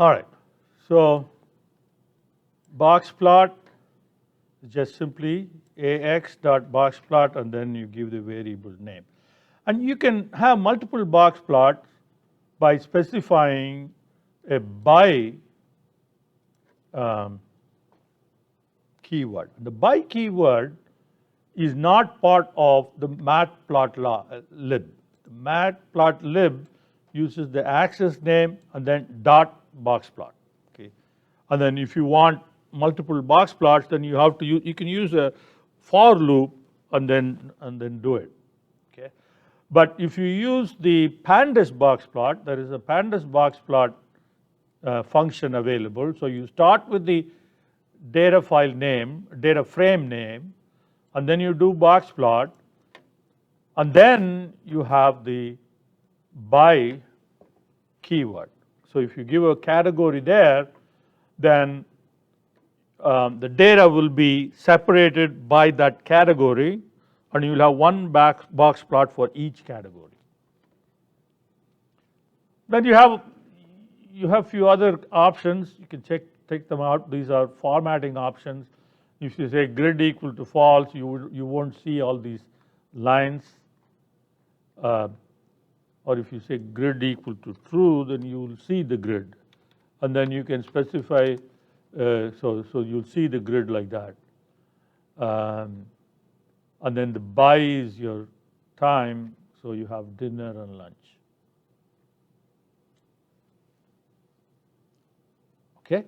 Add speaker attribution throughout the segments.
Speaker 1: All right. So box plot is just simply ax dot box plot, and then you give the variable name. And you can have multiple box plots by specifying a by keyword. The by keyword is not part of the matplotlib. The matplotlib uses the access name and then dot box plot. Okay, and then if you want multiple box plots, then you have to use, you can use a for loop and then do it. Okay, but if you use the pandas box plot, there is a pandas box plot function available. So you start with the data file name, data frame name, and then you do box plot, and then you have the by keyword. So if you give a category there, then the data will be separated by that category, and you will have one box plot for each category. Then you have few other options. You can take them out. These are formatting options. If you say grid equal to false, you won't see all these lines. Or if you say grid equal to true, then you will see the grid, and then you can specify. So you'll see the grid like that, and then the by is your time. So you have dinner and lunch. Okay.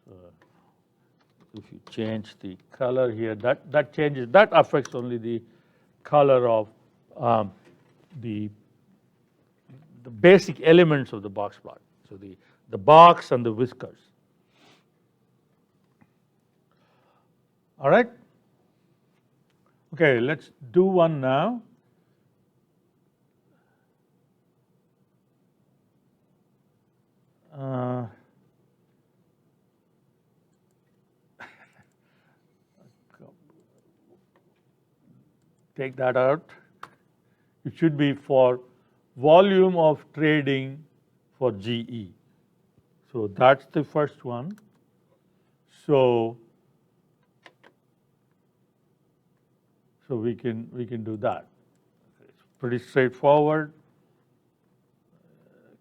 Speaker 1: So if you change the color here, that changes, that affects only the color of the basic elements of the box plot. So the box and the whiskers. All right. Okay, let's do one now. Take that out. It should be for volume of trading for GE. So that's the first one. So we can do that. It's pretty straightforward.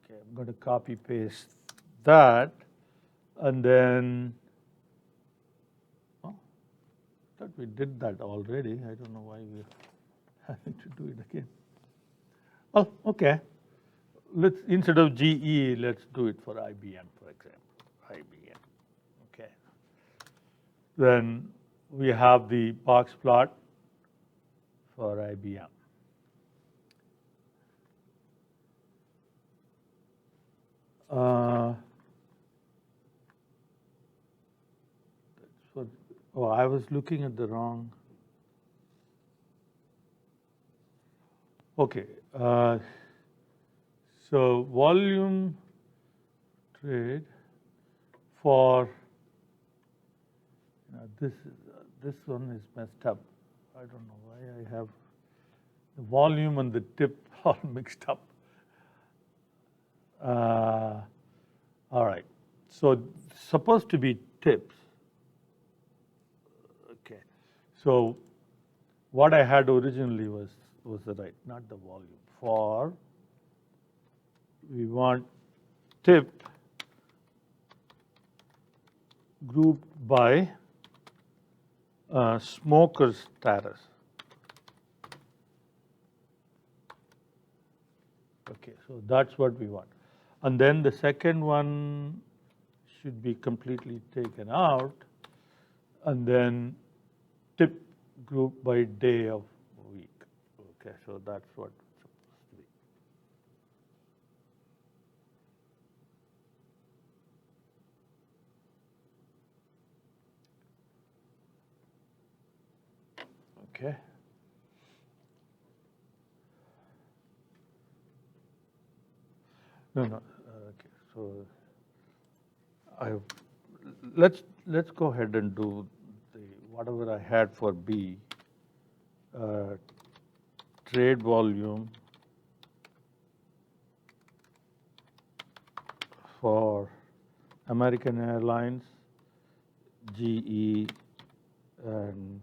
Speaker 1: Okay, I'm going to copy paste that, and then I thought we did that already. I don't know why we're having to do it again. Oh, okay. Let's, instead of GE, let's do it for IBM, for example. IBM. Okay. Then we have the box plot for IBM. I was looking at the wrong. Okay. So volume trade for this one is messed up. I don't know why I have the volume and the tip all mixed up. All right. So it's supposed to be tips. Okay. So what I had originally was the right, not the volume. For we want tip grouped by smoker status. Okay, so that's what we want. And then the second one should be completely taken out, and then tip group by day of week. Okay, so that's what it's supposed to be. Okay. No. Okay. So let's go ahead and do the whatever I had for B. Trade volume for American Airlines, GE, and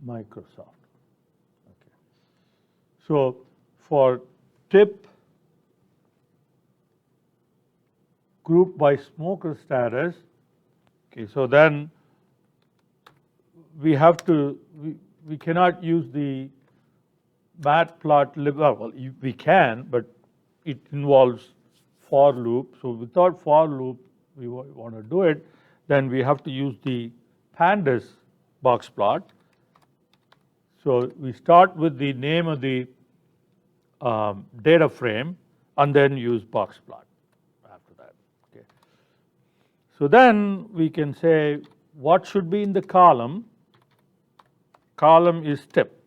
Speaker 1: Microsoft. Okay. So for tip group by smoker status, okay, so then we have to, we cannot use the matplotlib, well, we can, but it involves for loop. So without for loop, we want to do it, then we have to use the pandas box plot. So we start with the name of the data frame and then use box plot after that. Okay. So then we can say what should be in the column. Column is tip,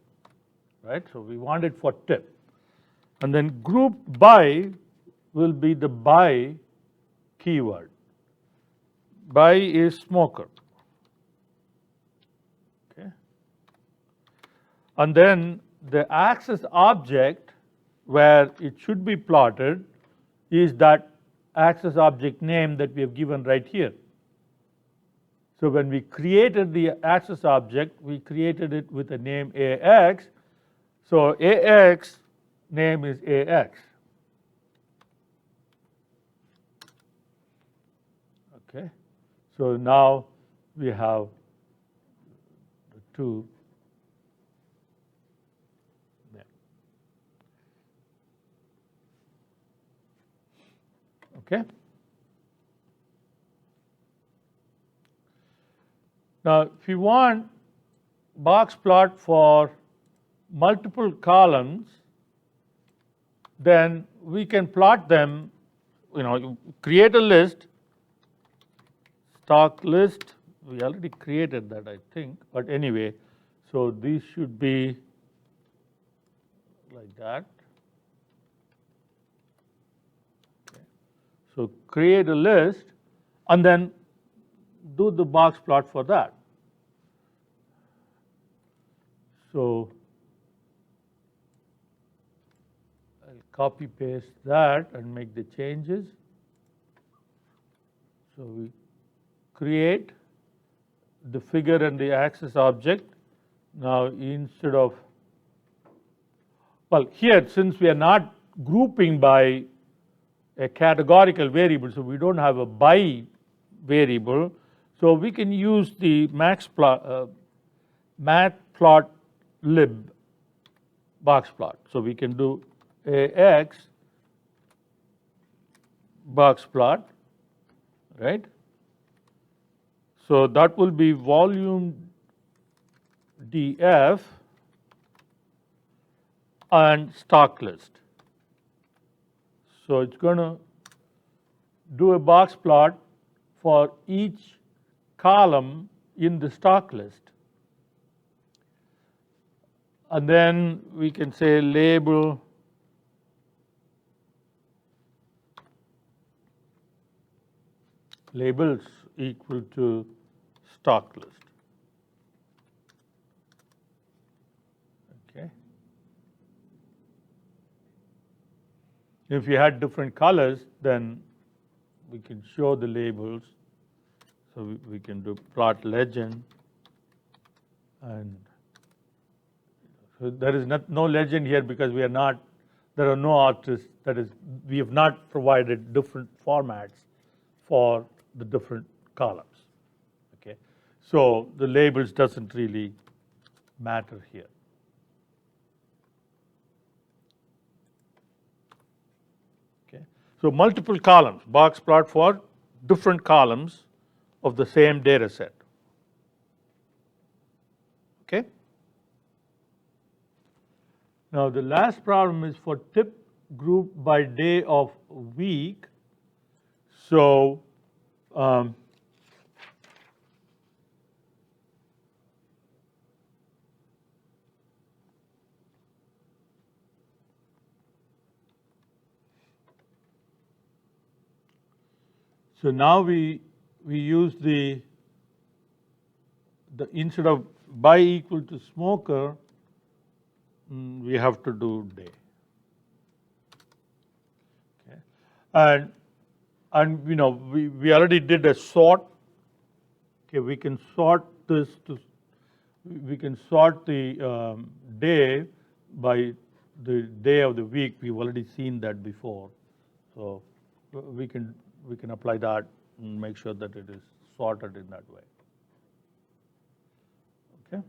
Speaker 1: right? So we want it for tip. And then group by will be the by keyword. By is smoker. Okay. And then the access object where it should be plotted is that access object name that we have given right here. So when we created the access object, we created it with the name AX. So AX name is AX. Okay. So now we have the two there. Okay. Now, if you want box plot for multiple columns, then we can plot them, you create a list, stock list, we already created that I think, but anyway, so these should be like that. Okay. So create a list and then do the box plot for that. So I'll copy paste that and make the changes. So we create the figure and the axis object. Now instead of, well, here since we are not grouping by a categorical variable, so we don't have a by variable, so we can use the matplotlib box plot. So we can do AX box plot, right? So that will be volume df and stock list. So it's going to do a box plot for each column in the stock list. And then we can say label labels equal to stock list. Okay. If you had different colors, then we can show the labels. So we can do plot legend, and so there is no legend here because we are not, there are no artists, that is, we have not provided different formats for the different columns. Okay. So the labels doesn't really matter here. Okay. So multiple columns, box plot for different columns of the same data set. Okay. Now the last problem is for tip group by day of week. So so now we use the instead of by equal to smoker, we have to do day. Okay. And And we already did a sort. Okay, we can sort this to, we can sort the day by the day of the week. We've already seen that before, so we can apply that and make sure that it is sorted in that way. Okay.